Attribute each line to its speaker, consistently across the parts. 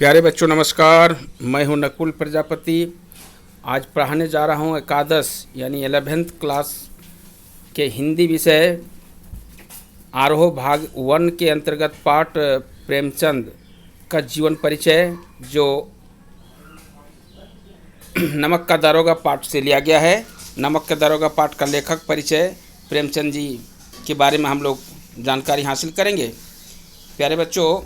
Speaker 1: प्यारे बच्चों नमस्कार। मैं हूं नकुल प्रजापति। आज पढ़ाने जा रहा हूं एकादश यानी 11th क्लास के हिंदी विषय आरोह भाग 1 के अंतर्गत पाठ प्रेमचंद का जीवन परिचय, जो नमक का दारोगा पाठ से लिया गया है। नमक का दारोगा पाठ का लेखक परिचय प्रेमचंद जी के बारे में हम लोग जानकारी हासिल करेंगे। प्यारे बच्चों,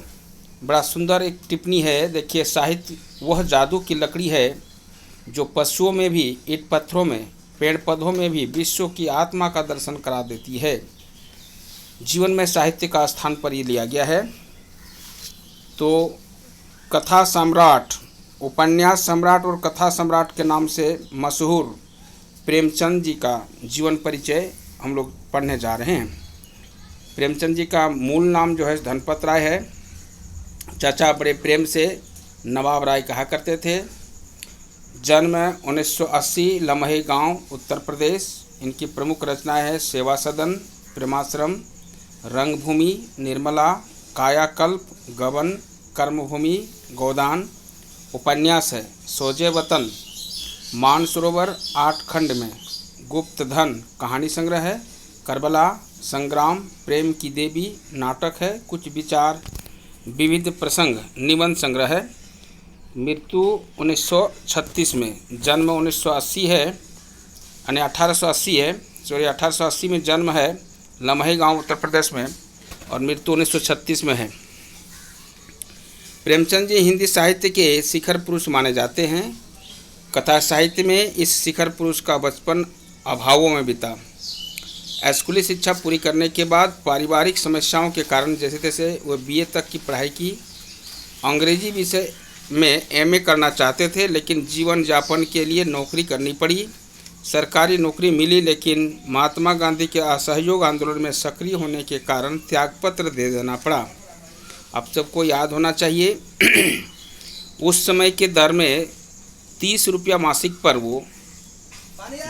Speaker 1: बड़ा सुंदर एक टिप्पणी है। देखिए, साहित्य वह जादू की लकड़ी है जो पशुओं में भी, ईंट पत्थरों में, पेड़ पौधों में भी विश्व की आत्मा का दर्शन करा देती है। जीवन में साहित्य का स्थान पर ये लिया गया है। तो कथा सम्राट, उपन्यास सम्राट और कथा सम्राट के नाम से मशहूर प्रेमचंद जी का जीवन परिचय हम लोग पढ़ने जा रहे हैं। प्रेमचंद जी का मूल नाम जो है धनपत राय है। चाचा बड़े प्रेम से नवाब राय कहा करते थे। जन्म 1980, लम्हे गांव, उत्तर प्रदेश। इनकी प्रमुख रचनाएं हैं सेवा सदन, प्रेमाश्रम, रंगभूमि, निर्मला, कायाकल्प, गबन, कर्मभूमि, गोदान। उपन्यास है सोजे वतन, मानसरोवर 8 खंड में, गुप्त धन कहानी संग्रह है, करबला, संग्राम, प्रेम की देवी नाटक है, कुछ विचार, विविध प्रसंग निबंध संग्रह है। मृत्यु 1936 में, जन्म 1980 है, यानी 1880 है। 1880 में जन्म है, लम्हे गांव उत्तर प्रदेश में, और मृत्यु 1936 में है। प्रेमचंद जी हिंदी साहित्य के शिखर पुरुष माने जाते हैं। कथा साहित्य में इस शिखर पुरुष का बचपन अभावों में बीता। स्कूली शिक्षा पूरी करने के बाद पारिवारिक समस्याओं के कारण जैसे तैसे वह बीए तक की पढ़ाई की। अंग्रेजी विषय में एमए करना चाहते थे, लेकिन जीवन यापन के लिए नौकरी करनी पड़ी। सरकारी नौकरी मिली, लेकिन महात्मा गांधी के असहयोग आंदोलन में सक्रिय होने के कारण त्यागपत्र दे देना पड़ा। अब सबको याद होना चाहिए उस समय के दर में 30 रुपया मासिक पर वो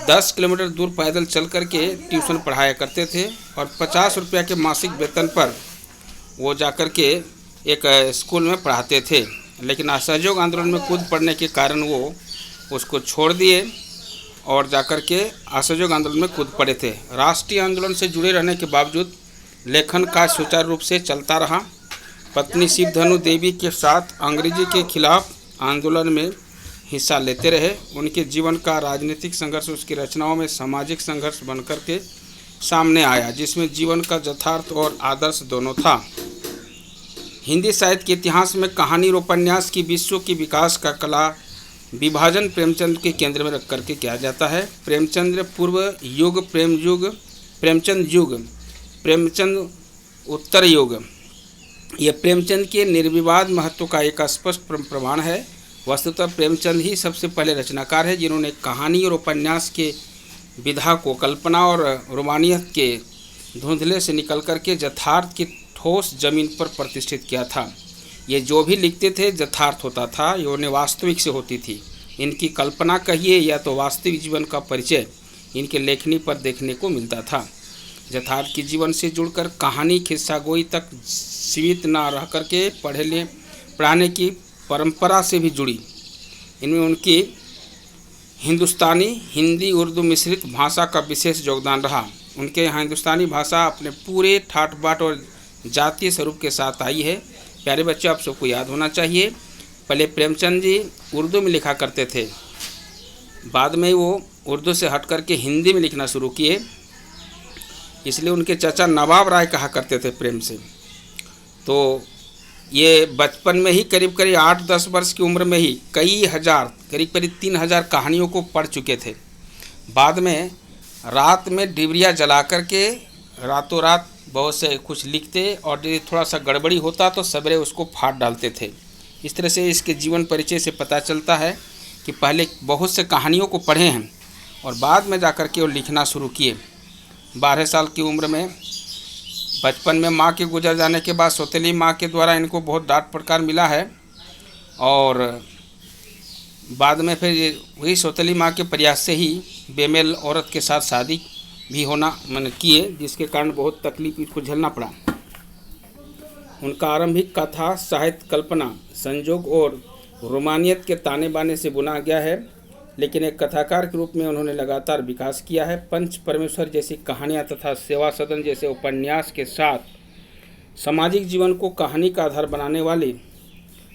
Speaker 1: 10 किलोमीटर दूर पैदल चल कर के ट्यूशन पढ़ाया करते थे, और 50 रुपया के मासिक वेतन पर वो जाकर के एक स्कूल में पढ़ाते थे। लेकिन असहयोग आंदोलन में कूद पड़ने के कारण वो उसको छोड़ दिए और जाकर के असहयोग आंदोलन में कूद पड़े थे। राष्ट्रीय आंदोलन से जुड़े रहने के बावजूद लेखन का सुचारू रूप से चलता रहा। पत्नी शिवधनु देवी के साथ अंग्रेजी के खिलाफ आंदोलन में हिस्सा लेते रहे। उनके जीवन का राजनीतिक संघर्ष उसकी रचनाओं में सामाजिक संघर्ष बनकर के सामने आया, जिसमें जीवन का यथार्थ और आदर्श दोनों था। हिंदी साहित्य के इतिहास में कहानी और उपन्यास की विश्व की विकास का कला विभाजन प्रेमचंद के केंद्र में रख करके किया जाता है। प्रेमचंद पूर्व युग, प्रेमचंद युग, प्रेमचंद उत्तर युग, यह प्रेमचंद के निर्विवाद महत्व का एक स्पष्ट प्रमाण है। वस्तुतः प्रेमचंद ही सबसे पहले रचनाकार है जिन्होंने कहानी और उपन्यास के विधा को कल्पना और रोमानियत के धुंधले से निकल कर के यथार्थ की ठोस जमीन पर प्रतिष्ठित किया था। ये जो भी लिखते थे यथार्थ होता था, ये उन्हें वास्तविक से होती थी। इनकी कल्पना कहिए या तो वास्तविक जीवन का परिचय इनके लेखनी पर देखने को मिलता था। यथार्थ के जीवन से जुड़कर कहानी खिस्सागोई तक सीमित न रह करके पढ़ाने की परंपरा से भी जुड़ी। इनमें उनकी हिंदुस्तानी, हिंदी, उर्दू मिश्रित भाषा का विशेष योगदान रहा। उनके यहाँ हिंदुस्तानी भाषा अपने पूरे ठाट बाट और जातीय स्वरूप के साथ आई है। प्यारे बच्चे, आप सबको याद होना चाहिए, पहले प्रेमचंद जी उर्दू में लिखा करते थे, बाद में वो उर्दू से हट करके हिंदी में लिखना शुरू किए। इसलिए उनके चाचा नवाब राय कहा करते थे प्रेम से। तो ये बचपन में ही करीब 8-10 वर्ष की उम्र में ही कई हजार, करीब 3000 कहानियों को पढ़ चुके थे। बाद में रात में डिबरिया जला करके रातों रात बहुत से कुछ लिखते, और यदि थोड़ा सा गड़बड़ी होता तो सवेरे उसको फाड़ डालते थे। इस तरह से इसके जीवन परिचय से पता चलता है कि पहले बहुत से कहानियों को पढ़े हैं और बाद में जाकर के वो लिखना शुरू किए। 12 साल की उम्र में, बचपन में माँ के गुजर जाने के बाद सौतेली माँ के द्वारा इनको बहुत डांट फटकार मिला है, और बाद में फिर वही सौतेली माँ के प्रयास से ही बेमेल औरत के साथ शादी भी होना मैंने किए, जिसके कारण बहुत तकलीफ इसको झेलना पड़ा। उनका आरंभिक कथा साहित्य कल्पना, संजोग और रोमानियत के ताने बाने से बुना गया है, लेकिन एक कथाकार के रूप में उन्होंने लगातार विकास किया है। पंच परमेश्वर जैसी कहानियाँ तथा सेवा सदन जैसे उपन्यास के साथ सामाजिक जीवन को कहानी का आधार बनाने वाली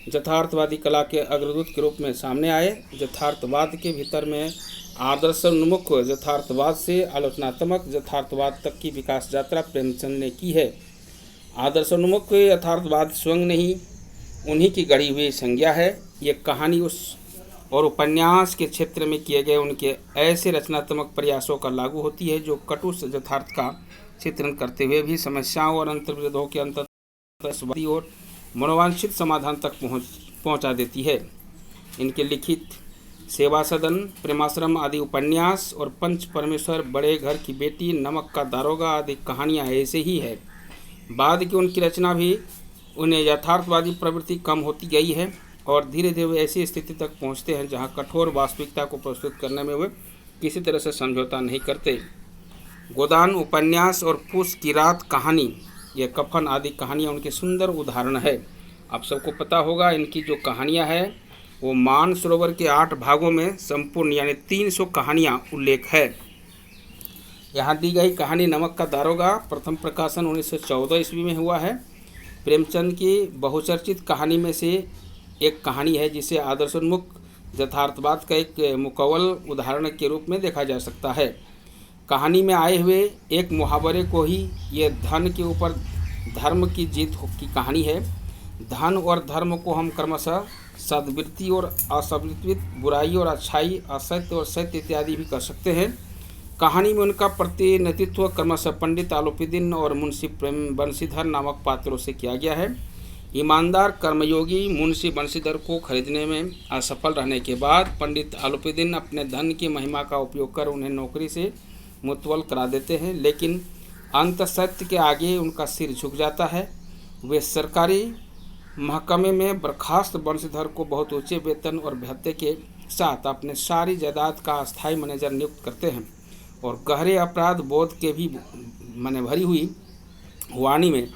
Speaker 1: यथार्थवादी कला के अग्रदूत के रूप में सामने आए। यथार्थवाद के भीतर में आदर्शोन्मुख यथार्थवाद से आलोचनात्मक यथार्थवाद तक की विकास यात्रा प्रेमचंद ने की है। आदर्शोन्मुख यथार्थवाद स्वयं नहीं, उन्हीं की गढ़ी हुई संज्ञा है। ये कहानी उस और उपन्यास के क्षेत्र में किए गए उनके ऐसे रचनात्मक प्रयासों का लागू होती है जो कटु यथार्थ का चित्रण करते हुए भी समस्याओं और अंतर्विरोधों के अंतर्वादी और मनोवांछित समाधान तक पहुंचा देती है। इनके लिखित सेवा सदन, प्रेमाश्रम आदि उपन्यास और पंच परमेश्वर, बड़े घर की बेटी, नमक का दारोगा आदि कहानियाँ ऐसे ही है। बाद की उनकी रचना भी उन्हें यथार्थवादी प्रवृत्ति कम होती गई है और धीरे धीरे वे ऐसी स्थिति तक पहुंचते हैं जहां कठोर वास्तविकता को प्रस्तुत करने में वे किसी तरह से समझौता नहीं करते। गोदान उपन्यास और फूस की रात कहानी, ये कफन आदि कहानियाँ उनके सुंदर उदाहरण है। आप सबको पता होगा इनकी जो कहानियाँ है वो मान सरोवर के 8 भागों में संपूर्ण यानी 300 कहानियाँ उल्लेख है। यहाँ दी गई कहानी नमक का दारोगा प्रथम प्रकाशन 1914 ईस्वी में हुआ है। प्रेमचंद की बहुचर्चित कहानी में से एक कहानी है जिसे आदर्शोन्मुख यथार्थवाद का एक मुकव्वल उदाहरण के रूप में देखा जा सकता है। कहानी में आए हुए एक मुहावरे को ही ये धन के ऊपर धर्म की जीत की कहानी है। धन और धर्म को हम क्रमशः सद्वृत्ति और असद्वृत्ति, बुराई और अच्छाई, असत्य और सत्य इत्यादि भी कर सकते हैं। कहानी में उनका प्रतिनिधित्व क्रमशः पंडित आलोपीदीन और मुंशी प्रेम बंशीधर नामक पात्रों से किया गया है। ईमानदार कर्मयोगी मुंशी बंशीधर को खरीदने में असफल रहने के बाद पंडित आलोपीदीन अपने धन की महिमा का उपयोग कर उन्हें नौकरी से मुतवल करा देते हैं, लेकिन अंत सत्य के आगे उनका सिर झुक जाता है। वे सरकारी महकमे में बर्खास्त बंशीधर को बहुत ऊंचे वेतन और भत्ते के साथ अपने सारी जायदाद का अस्थायी मैनेजर नियुक्त करते हैं और गहरे अपराध बोध के भी भरी हुई वाणी में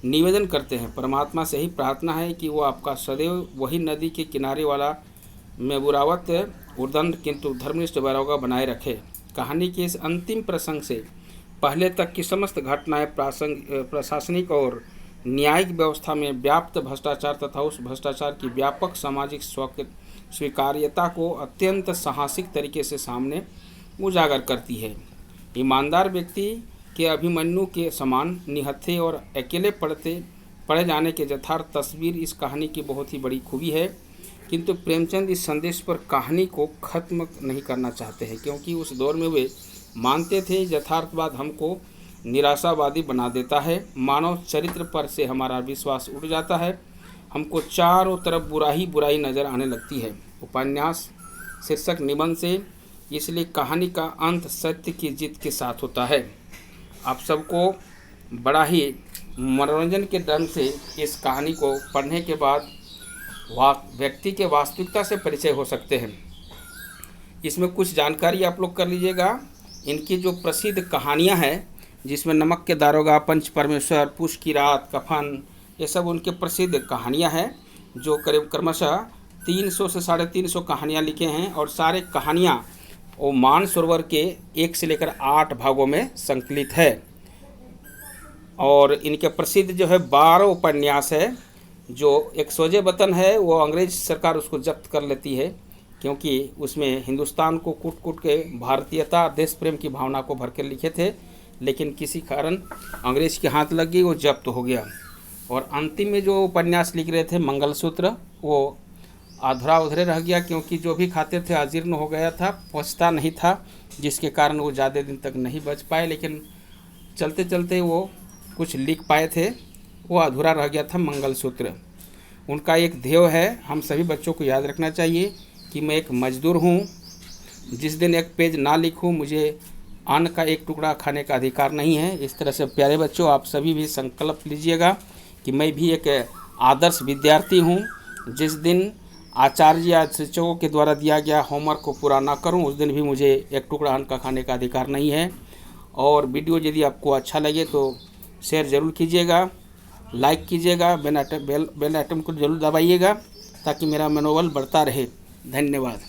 Speaker 1: निवेदन करते हैं। परमात्मा से ही प्रार्थना है कि वो आपका सदैव वही नदी के किनारे वाला मेबुरावत उर्दंड किंतु धर्मनिष्ठ बैरोगा बनाए रखे। कहानी के इस अंतिम प्रसंग से पहले तक की समस्त घटनाएं प्रशासनिक और न्यायिक व्यवस्था में व्याप्त भ्रष्टाचार तथा उस भ्रष्टाचार की व्यापक सामाजिक स्वीकार्यता को अत्यंत साहसिक तरीके से सामने उजागर करती है। ईमानदार व्यक्ति के अभिमन्यु के समान निहत्थे और अकेले पड़े जाने के यथार्थ तस्वीर इस कहानी की बहुत ही बड़ी खूबी है। किंतु प्रेमचंद इस संदेश पर कहानी को खत्म नहीं करना चाहते हैं, क्योंकि उस दौर में वे मानते थे यथार्थवाद हमको निराशावादी बना देता है, मानव चरित्र पर से हमारा विश्वास उठ जाता है, हमको चारों तरफ बुराई नज़र आने लगती है। उपन्यास शीर्षक निबंध से, इसलिए कहानी का अंत सत्य की जीत के साथ होता है। आप सबको बड़ा ही मनोरंजन के ढंग से इस कहानी को पढ़ने के बाद व्यक्ति के वास्तविकता से परिचय हो सकते हैं। इसमें कुछ जानकारी आप लोग कर लीजिएगा। इनकी जो प्रसिद्ध कहानियां हैं जिसमें नमक के दारोगा, पंच परमेश्वर, पूस की रात, कफन, ये सब उनके प्रसिद्ध कहानियां हैं जो करीब क्रमशः 300 से 350 कहानियाँ लिखे हैं और सारे कहानियाँ वो मान सरोवर के 1 से लेकर 8 भागों में संकलित है। और इनके प्रसिद्ध जो है 12 उपन्यास है। जो एक सोजे वतन है वो अंग्रेज सरकार उसको जब्त कर लेती है, क्योंकि उसमें हिंदुस्तान को कूट कूट के भारतीयता, देश प्रेम की भावना को भर के लिखे थे, लेकिन किसी कारण अंग्रेज के हाथ लग गई, वो जब्त हो गया। और अंतिम में जो उपन्यास लिख रहे थे मंगलसूत्र, वो अधूरा उधरे रह गया, क्योंकि जो भी खाते थे अजीर्ण हो गया था, पचता नहीं था, जिसके कारण वो ज़्यादा दिन तक नहीं बच पाए। लेकिन चलते चलते वो कुछ लिख पाए थे, वो अधूरा रह गया था मंगलसूत्र। उनका एक ध्येय है, हम सभी बच्चों को याद रखना चाहिए कि मैं एक मजदूर हूँ, जिस दिन एक पेज ना लिखूँ मुझे अन्न का एक टुकड़ा खाने का अधिकार नहीं है। इस तरह से प्यारे बच्चों, आप सभी भी संकल्प लीजिएगा कि मैं भी एक आदर्श विद्यार्थी हूँ। जिस दिन आचार्य या शिक्षकों के द्वारा दिया गया होमवर्क को पूरा ना करूं, उस दिन भी मुझे एक टुकड़ा अन्न का खाने का अधिकार नहीं है। और वीडियो यदि आपको अच्छा लगे तो शेयर ज़रूर कीजिएगा। लाइक कीजिएगा, बेल आइटम को जरूर दबाइएगा ताकि मेरा मनोबल बढ़ता रहे। धन्यवाद।